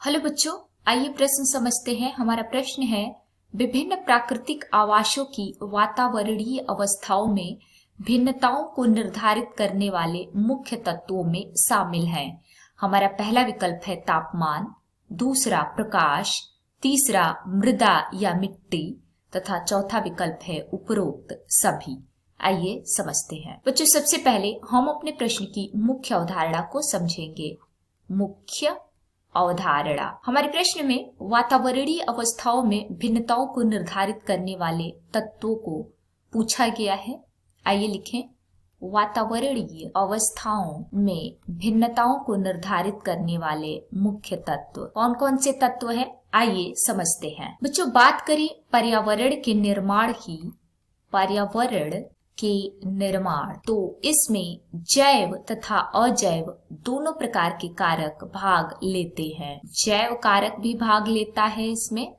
Hello बच्चों, आइए प्रश्न समझते हैं। हमारा प्रश्न है, विभिन्न प्राकृतिक आवासों की वातावरणीय अवस्थाओं में भिन्नताओं को निर्धारित करने वाले मुख्य तत्वों में शामिल हैं। हमारा पहला विकल्प है तापमान, दूसरा प्रकाश, तीसरा मृदा या मिट्टी तथा चौथा विकल्प है उपरोक्त सभी। आइए समझते हैं। बच्चों, सबसे पहले हम अपने प्रश्न की मुख्य अवधारणा को समझेंगे। मुख्य अवधारणा, हमारे प्रश्न में वातावरणीय अवस्थाओं में भिन्नताओं को निर्धारित करने वाले तत्वों को पूछा गया है। आइए लिखें, वातावरणीय अवस्थाओं में भिन्नताओं को निर्धारित करने वाले मुख्य तत्व कौन कौन से तत्व है, आइए समझते हैं। बच्चों, बात करें पर्यावरण के निर्माण की, पर्यावरण के निर्माण, तो इसमें जैव तथा अजैव दोनों प्रकार के कारक भाग लेते हैं। जैव कारक भी भाग लेता है इसमें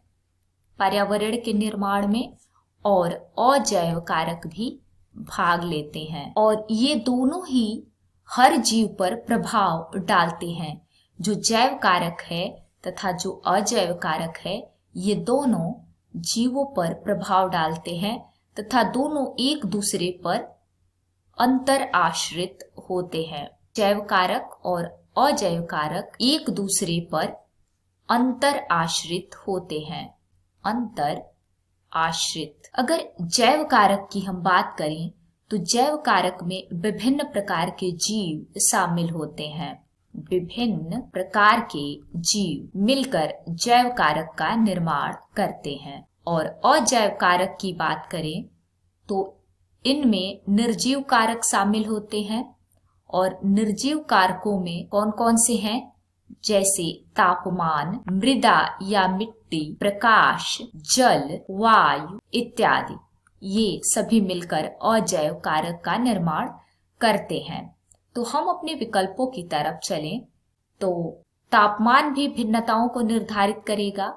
पर्यावरण के निर्माण में, और अजैव कारक भी भाग लेते हैं, और ये दोनों ही हर जीव पर प्रभाव डालते हैं। जो जैव कारक है तथा जो अजैव कारक है, ये दोनों जीवों पर प्रभाव डालते हैं तथा दोनों एक दूसरे पर अंतर आश्रित होते हैं। जैव कारक और अजैव कारक एक दूसरे पर अंतर आश्रित होते हैं। अंतर आश्रित। अगर जैव कारक की हम बात करें तो जैव कारक में विभिन्न प्रकार के जीव शामिल होते हैं। विभिन्न प्रकार के जीव मिलकर जैव कारक का निर्माण करते हैं। और अजैव कारक की बात करें तो इनमें निर्जीव कारक शामिल होते हैं, और निर्जीव कारकों में कौन कौन से हैं, जैसे तापमान, मृदा या मिट्टी, प्रकाश, जल, वायु इत्यादि। ये सभी मिलकर अजैव कारक का निर्माण करते हैं। तो हम अपने विकल्पों की तरफ चलें तो तापमान भी भिन्नताओं को निर्धारित करेगा,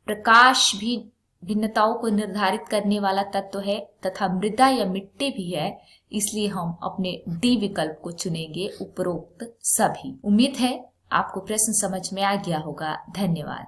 प्रकाश भी भिन्नताओं को निर्धारित करने वाला तत्व है तथा मृदा या मिट्टी भी है, इसलिए हम अपने डी विकल्प को चुनेंगे, उपरोक्त सभी। उम्मीद है आपको प्रश्न समझ में आ गया होगा। धन्यवाद।